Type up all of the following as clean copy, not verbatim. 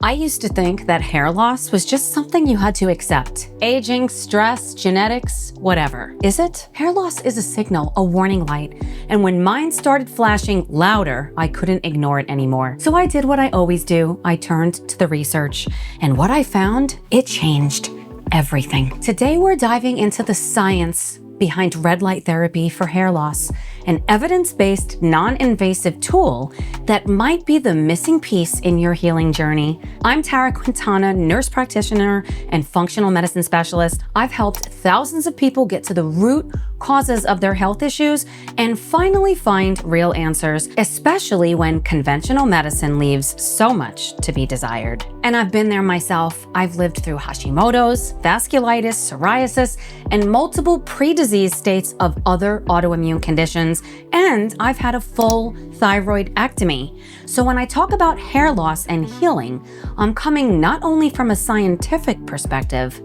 I used to think that hair loss was just something you had to accept. Aging, stress, genetics, whatever. Is it? Hair loss is a signal, a warning light. And when mine started flashing louder, I couldn't ignore it anymore. So I did what I always do. I turned to the research. And what I found, it changed everything. Today we're diving into the science behind red light therapy for hair loss, an evidence-based, non-invasive tool that might be the missing piece in your healing journey. I'm Tara Quintana, nurse practitioner and functional medicine specialist. I've helped thousands of people get to the root causes of their health issues and finally find real answers, especially when conventional medicine leaves so much to be desired. And I've been there myself. I've lived through Hashimoto's, vasculitis, psoriasis, and multiple pre-disease states of other autoimmune conditions, and I've had a full thyroidectomy. So when I talk about hair loss and healing, I'm coming not only from a scientific perspective,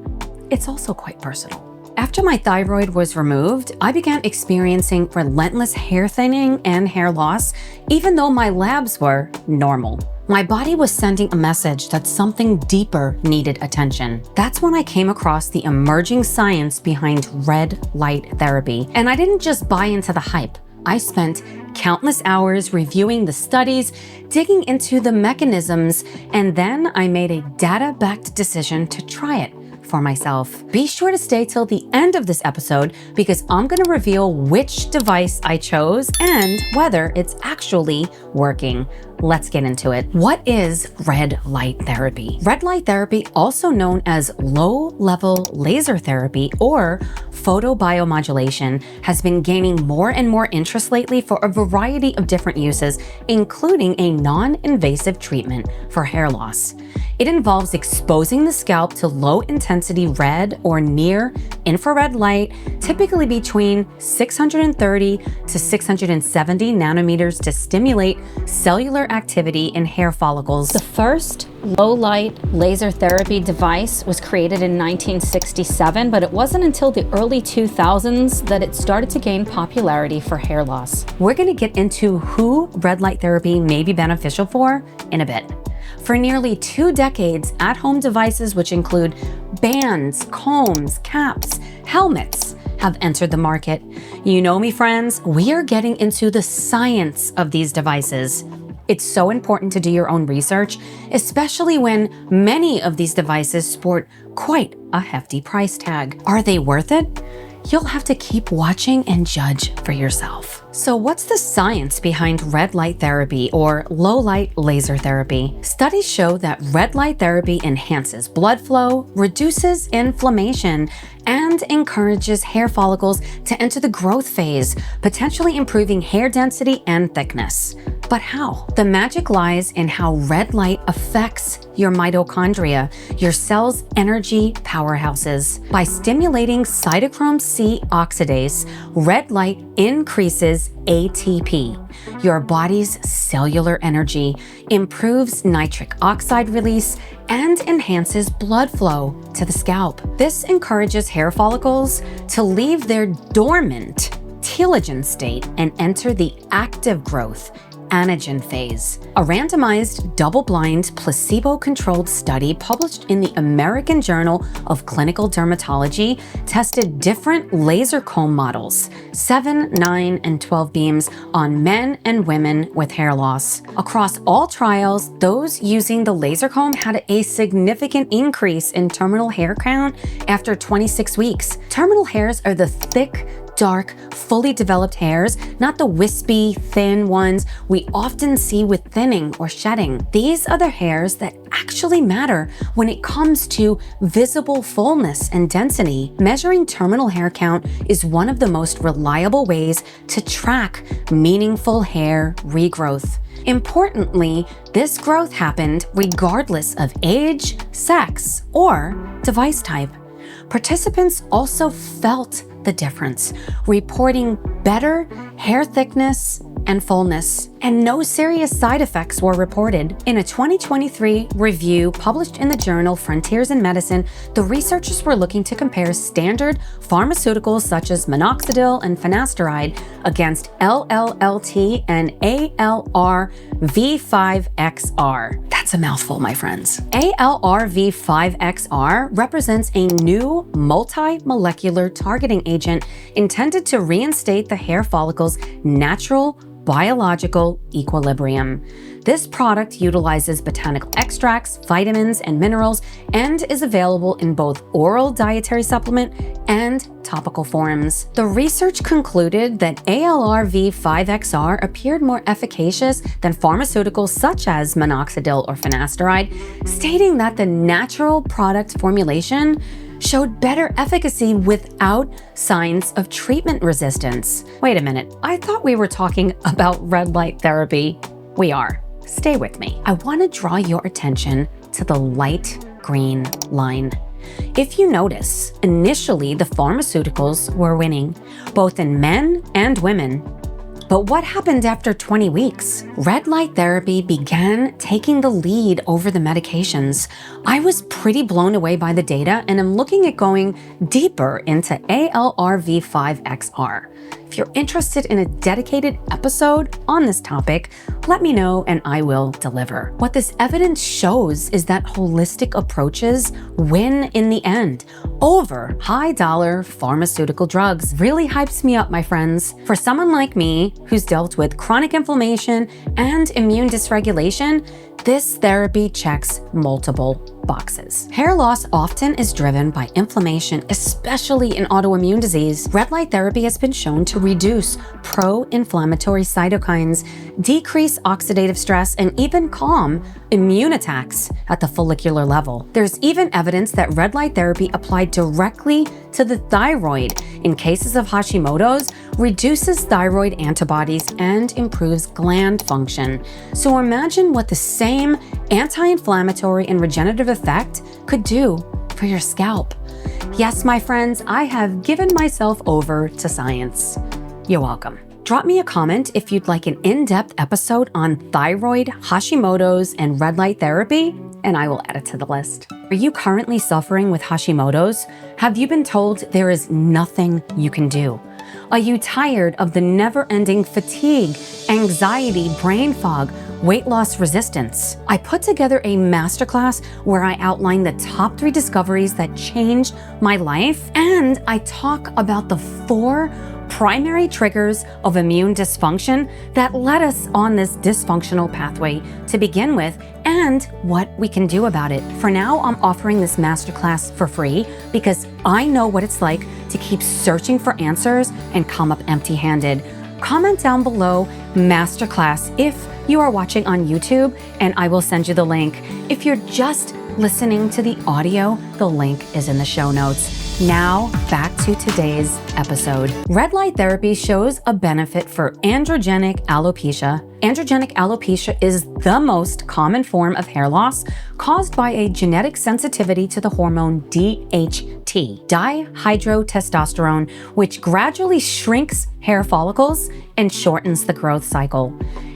it's also quite personal. After my thyroid was removed, I began experiencing relentless hair thinning and hair loss, even though my labs were normal. My body was sending a message that something deeper needed attention. That's when I came across the emerging science behind red light therapy. And I didn't just buy into the hype. I spent countless hours reviewing the studies, digging into the mechanisms, and then I made a data-backed decision to try it for myself. Be sure to stay till the end of this episode because I'm going to reveal which device I chose and whether it's actually working. Let's get into it. What is red light therapy? Red light therapy, also known as low-level laser therapy or photobiomodulation, has been gaining more and more interest lately for a variety of different uses, including a non-invasive treatment for hair loss. It involves exposing the scalp to low-intensity red or near-infrared light, typically between 630 to 670 nanometers to stimulate cellular activity in hair follicles. The first low-light laser therapy device was created in 1967, but it wasn't until the early 2000s that it started to gain popularity for hair loss. We're going to get into who red light therapy may be beneficial for in a bit. For nearly 2 decades, at-home devices, which include bands, combs, caps, helmets, have entered the market. You know me, friends, we are getting into the science of these devices. It's so important to do your own research, especially when many of these devices sport quite a hefty price tag. Are they worth it? You'll have to keep watching and judge for yourself. So what's the science behind red light therapy or low light laser therapy? Studies show that red light therapy enhances blood flow, reduces inflammation, and encourages hair follicles to enter the growth phase, potentially improving hair density and thickness. But how? The magic lies in how red light affects your mitochondria, your cell's energy powerhouses. By stimulating cytochrome C oxidase, red light increases ATP, your body's cellular energy, improves nitric oxide release, and enhances blood flow to the scalp. This encourages hair follicles to leave their dormant telogen state and enter the active growth anagen phase. A randomized, double-blind, placebo-controlled study published in the American Journal of Clinical Dermatology tested different laser comb models, 7, 9, and 12 beams on men and women with hair loss. Across all trials, those using the laser comb had a significant increase in terminal hair count after 26 weeks. Terminal hairs are the thick, dark, fully developed hairs, not the wispy, thin ones we often see with thinning or shedding. These are the hairs that actually matter when it comes to visible fullness and density. Measuring terminal hair count is one of the most reliable ways to track meaningful hair regrowth. Importantly, this growth happened regardless of age, sex, or device type. Participants also felt the difference, reporting better hair thickness and fullness, and no serious side effects were reported. In a 2023 review published in the journal Frontiers in Medicine, the researchers were looking to compare standard pharmaceuticals such as minoxidil and finasteride against LLLT and ALR ALRV5XR. That's a mouthful, my friends. ALRV5XR represents a new multi-molecular targeting agent intended to reinstate the hair follicle's natural biological equilibrium. This product utilizes botanical extracts, vitamins, and minerals, and is available in both oral dietary supplement and topical forms. The research concluded that ALRV5XR appeared more efficacious than pharmaceuticals such as minoxidil or finasteride, stating that the natural product formulation showed better efficacy without signs of treatment resistance. Wait a minute, I thought we were talking about red light therapy. We are. Stay with me. I want to draw your attention to the light green line. If you notice, initially the pharmaceuticals were winning, both in men and women. But what happened after 20 weeks? Red light therapy began taking the lead over the medications. I was pretty blown away by the data, and I'm looking at going deeper into ALRV5XR. If you're interested in a dedicated episode on this topic, let me know and I will deliver. What this evidence shows is that holistic approaches win in the end over high-dollar pharmaceutical drugs. Really hypes me up, my friends. For someone like me who's dealt with chronic inflammation and immune dysregulation, this therapy checks multiple boxes. Hair loss often is driven by inflammation, especially in autoimmune disease. Red light therapy has been shown to reduce pro-inflammatory cytokines, decrease oxidative stress, and even calm immune attacks at the follicular level. There's even evidence that red light therapy applied directly to the thyroid in cases of Hashimoto's reduces thyroid antibodies and improves gland function. So imagine what the same anti-inflammatory and regenerative effect could do for your scalp. Yes, my friends, I have given myself over to science. You're welcome. Drop me a comment if you'd like an in-depth episode on thyroid, Hashimoto's, and red light therapy, and I will add it to the list. Are you currently suffering with Hashimoto's? Have you been told there is nothing you can do? Are you tired of the never-ending fatigue, anxiety, brain fog, weight loss resistance? I put together a masterclass where I outline the top 3 discoveries that changed my life, and I talk about the 4 primary triggers of immune dysfunction that led us on this dysfunctional pathway to begin with, and what we can do about it. For now, I'm offering this masterclass for free because I know what it's like to keep searching for answers and come up empty-handed. Comment down below masterclass if you are watching on YouTube, and I will send you the link. If you're just listening to the audio, the link is in the show notes. Now, back to today's episode. Red light therapy shows a benefit for androgenic alopecia. Androgenic alopecia is the most common form of hair loss caused by a genetic sensitivity to the hormone DHT, dihydrotestosterone, which gradually shrinks hair follicles and shortens the growth cycle.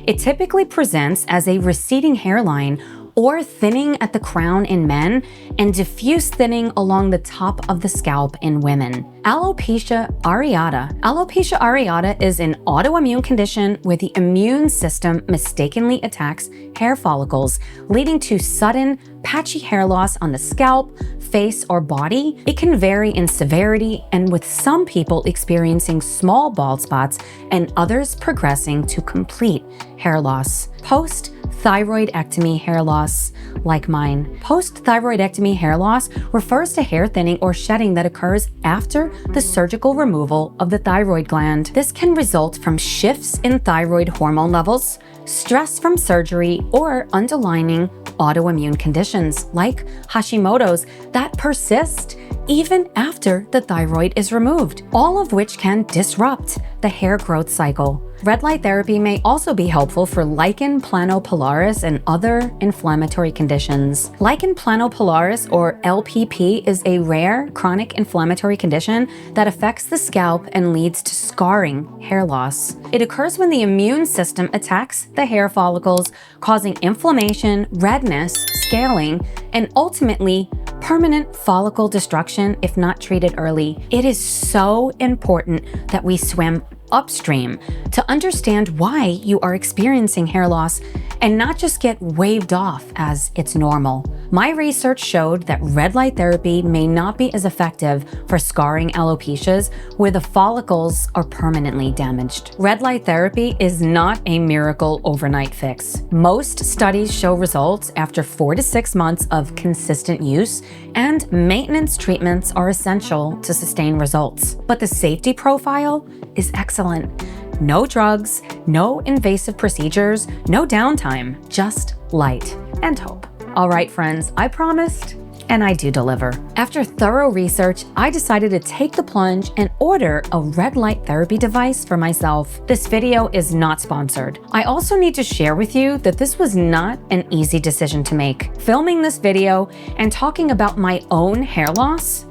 It typically presents as a receding hairline or thinning at the crown in men, and diffuse thinning along the top of the scalp in women. Alopecia areata. Alopecia areata is an autoimmune condition where the immune system mistakenly attacks hair follicles, leading to sudden, patchy hair loss on the scalp, face, or body. It can vary in severity, and with some people experiencing small bald spots and others progressing to complete hair loss. Post-thyroidectomy hair loss, like mine. Post-thyroidectomy hair loss refers to hair thinning or shedding that occurs after the surgical removal of the thyroid gland. This can result from shifts in thyroid hormone levels, stress from surgery, or underlying autoimmune conditions like Hashimoto's that persist even after the thyroid is removed, all of which can disrupt the hair growth cycle. Red light therapy may also be helpful for Lichen Planopilaris and other inflammatory conditions. Lichen Planopilaris, or LPP, is a rare chronic inflammatory condition that affects the scalp and leads to scarring hair loss. It occurs when the immune system attacks the hair follicles, causing inflammation, redness, scaling, and ultimately permanent follicle destruction if not treated early. It is so important that we swim upstream to understand why you are experiencing hair loss and not just get waved off as it's normal. My research showed that red light therapy may not be as effective for scarring alopecias where the follicles are permanently damaged. Red light therapy is not a miracle overnight fix. Most studies show results after 4 to 6 months of consistent use, and maintenance treatments are essential to sustain results. But the safety profile is excellent. No drugs, no invasive procedures, no downtime, just light and hope. All right, friends, I promised, and I do deliver. After thorough research, I decided to take the plunge and order a red light therapy device for myself. This video is not sponsored. I also need to share with you that this was not an easy decision to make. Filming this video and talking about my own hair loss,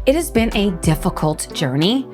it has been a difficult journey,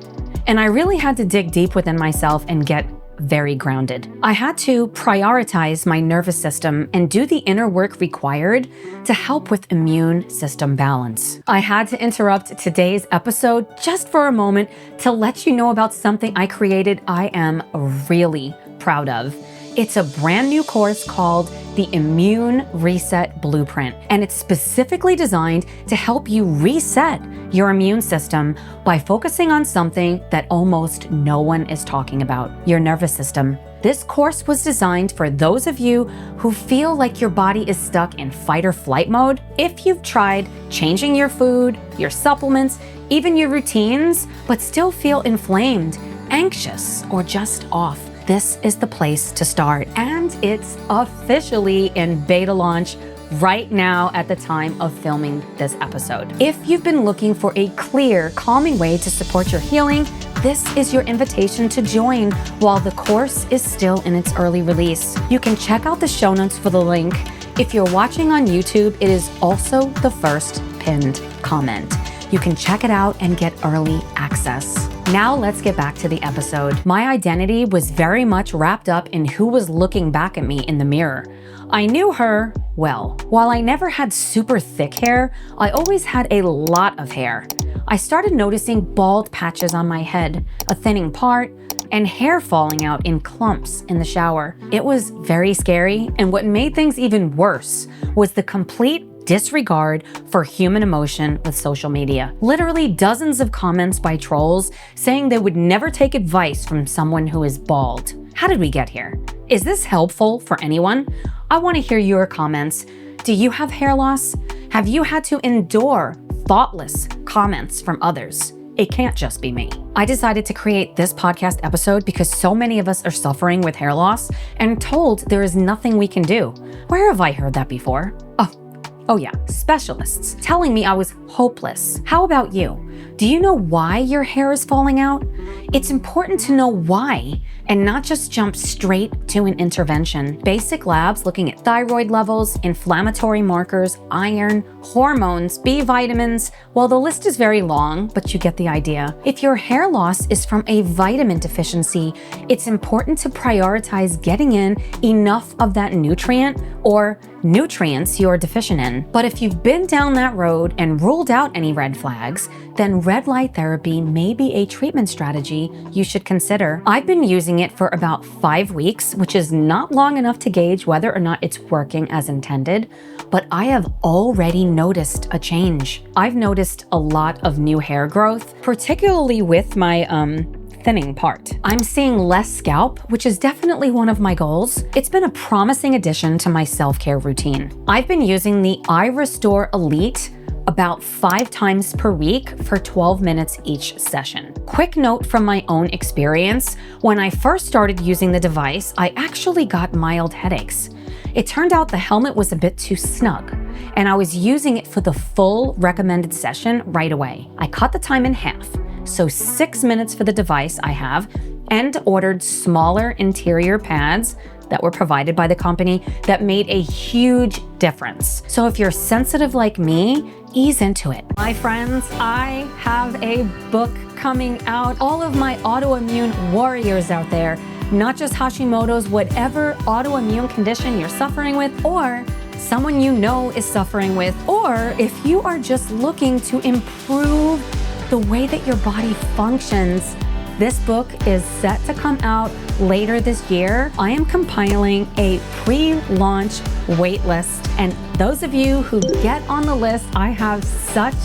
and I really had to dig deep within myself and get very grounded. I had to prioritize my nervous system and do the inner work required to help with immune system balance. I had to interrupt today's episode just for a moment to let you know about something I created I am really proud of. It's a brand new course called the Immune Reset Blueprint, and it's specifically designed to help you reset your immune system by focusing on something that almost no one is talking about, your nervous system. This course was designed for those of you who feel like your body is stuck in fight or flight mode. If you've tried changing your food, your supplements, even your routines, but still feel inflamed, anxious, or just off, this is the place to start. And it's officially in beta launch right now at the time of filming this episode. If you've been looking for a clear, calming way to support your healing, this is your invitation to join while the course is still in its early release. You can check out the show notes for the link. If you're watching on YouTube, it is also the first pinned comment. You can check it out and get early access. Now let's get back to the episode. My identity was very much wrapped up in who was looking back at me in the mirror. I knew her well. While I never had super thick hair, I always had a lot of hair. I started noticing bald patches on my head, a thinning part, and hair falling out in clumps in the shower. It was very scary, and what made things even worse was the complete disregard for human emotion with social media. Literally dozens of comments by trolls saying they would never take advice from someone who is bald. How did we get here? Is this helpful for anyone? I want to hear your comments. Do you have hair loss? Have you had to endure thoughtless comments from others? It can't just be me. I decided to create this podcast episode because so many of us are suffering with hair loss and told there is nothing we can do. Where have I heard that before? Oh yeah, specialists telling me I was hopeless. How about you? Do you know why your hair is falling out? It's important to know why and not just jump straight to an intervention. Basic labs looking at thyroid levels, inflammatory markers, iron, hormones, B vitamins. Well, the list is very long, but you get the idea. If your hair loss is from a vitamin deficiency, it's important to prioritize getting in enough of that nutrient or nutrients you're deficient in. But if you've been down that road and ruled out any red flags, then red light therapy may be a treatment strategy you should consider. I've been using it for about 5 weeks, which is not long enough to gauge whether or not it's working as intended, but I have already noticed a change. I've noticed a lot of new hair growth, particularly with my thinning part. I'm seeing less scalp, which is definitely one of my goals. It's been a promising addition to my self-care routine. I've been using the iRestore Elite about 5 times per week for 12 minutes each session. Quick note from my own experience, when I first started using the device, I actually got mild headaches. It turned out the helmet was a bit too snug, and I was using it for the full recommended session right away. I cut the time in half, so 6 minutes for the device I have, and ordered smaller interior pads that were provided by the company that made a huge difference. So if you're sensitive like me, ease into it. My friends, I have a book coming out. All of my autoimmune warriors out there, not just Hashimoto's, whatever autoimmune condition you're suffering with, or someone you know is suffering with, or if you are just looking to improve the way that your body functions, This book is set to come out later this year. I am compiling a pre-launch wait list, and those of you who get on the list, I have such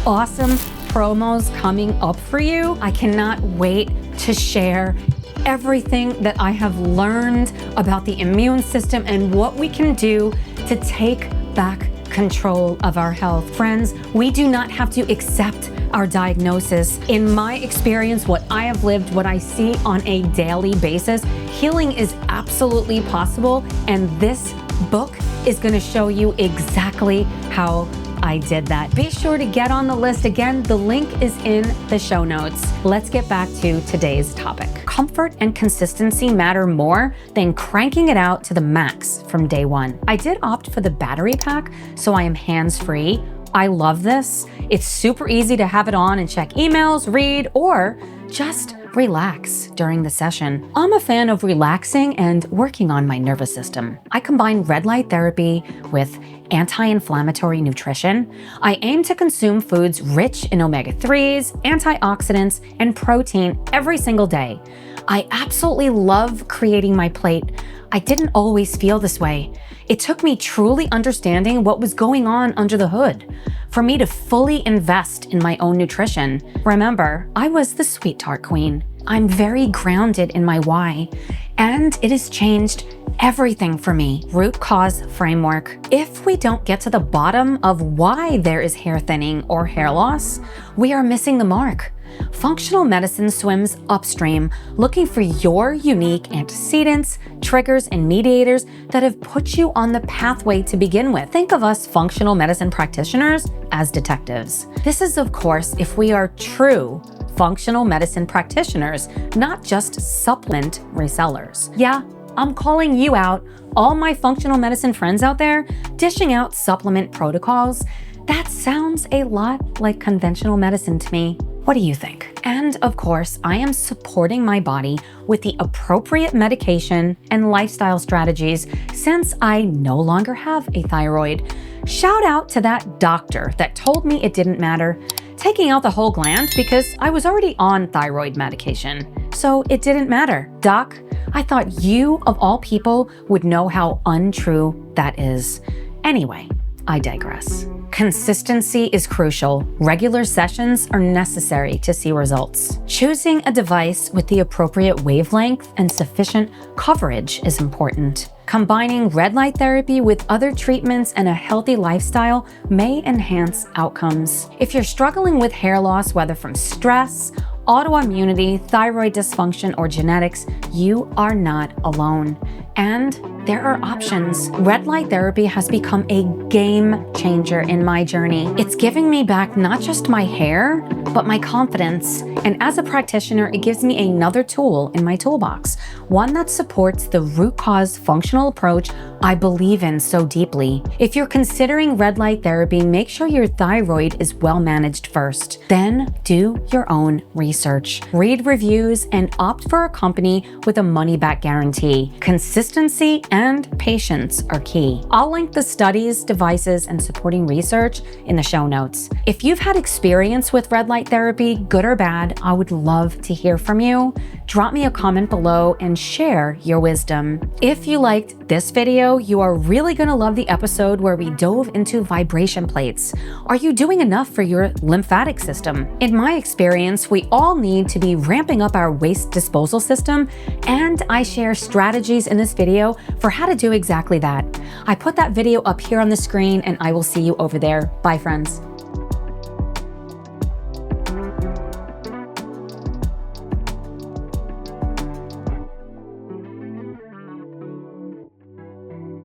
awesome promos coming up for you. I cannot wait to share everything that I have learned about the immune system and what we can do to take back control of our health. Friends, we do not have to accept our diagnosis. In my experience, what I have lived, what I see on a daily basis, healing is absolutely possible, and this book is going to show you exactly how I did that. Be sure to get on the list. Again, the link is in the show notes. Let's get back to today's topic. Comfort and consistency matter more than cranking it out to the max from day one. I did opt for the battery pack, so I am hands-free. I love this. It's super easy to have it on and check emails, read, or just relax during the session. I'm a fan of relaxing and working on my nervous system. I combine red light therapy with anti-inflammatory nutrition. I aim to consume foods rich in omega-3s, antioxidants, and protein every single day. I absolutely love creating my plate. I didn't always feel this way. It took me truly understanding what was going on under the hood for me to fully invest in my own nutrition. Remember, I was the sweet tart queen. I'm very grounded in my why, and it has changed everything for me. Root cause framework. If we don't get to the bottom of why there is hair thinning or hair loss, we are missing the mark. Functional medicine swims upstream, looking for your unique antecedents, triggers, and mediators that have put you on the pathway to begin with. Think of us functional medicine practitioners as detectives. This is, of course, if we are true functional medicine practitioners, not just supplement resellers. Yeah, I'm calling you out, all my functional medicine friends out there dishing out supplement protocols. That sounds a lot like conventional medicine to me. What do you think? And of course, I am supporting my body with the appropriate medication and lifestyle strategies since I no longer have a thyroid. Shout out to that doctor that told me it didn't matter, taking out the whole gland because I was already on thyroid medication. So it didn't matter. Doc, I thought you, of all people, would know how untrue that is. Anyway, I digress. Consistency is crucial. Regular sessions are necessary to see results. Choosing a device with the appropriate wavelength and sufficient coverage is important. Combining red light therapy with other treatments and a healthy lifestyle may enhance outcomes. If you're struggling with hair loss, whether from stress, autoimmunity, thyroid dysfunction, or genetics, you are not alone. And there are options. Red light therapy has become a game changer in my journey. It's giving me back not just my hair, but my confidence. And as a practitioner, it gives me another tool in my toolbox, one that supports the root cause functional approach I believe in so deeply. If you're considering red light therapy, make sure your thyroid is well managed first. Then do your own research. Read reviews and opt for a company with a money-back guarantee. Consistency and patience are key. I'll link the studies, devices, and supporting research in the show notes. If you've had experience with red light therapy, good or bad, I would love to hear from you. Drop me a comment below and share your wisdom. If you liked this video, you are really going to love the episode where we dove into vibration plates. Are you doing enough for your lymphatic system? In my experience, we all need to be ramping up our waste disposal system, and I share strategies in this video for how to do exactly that. I put that video up here on the screen, and I will see you over there. Bye, friends.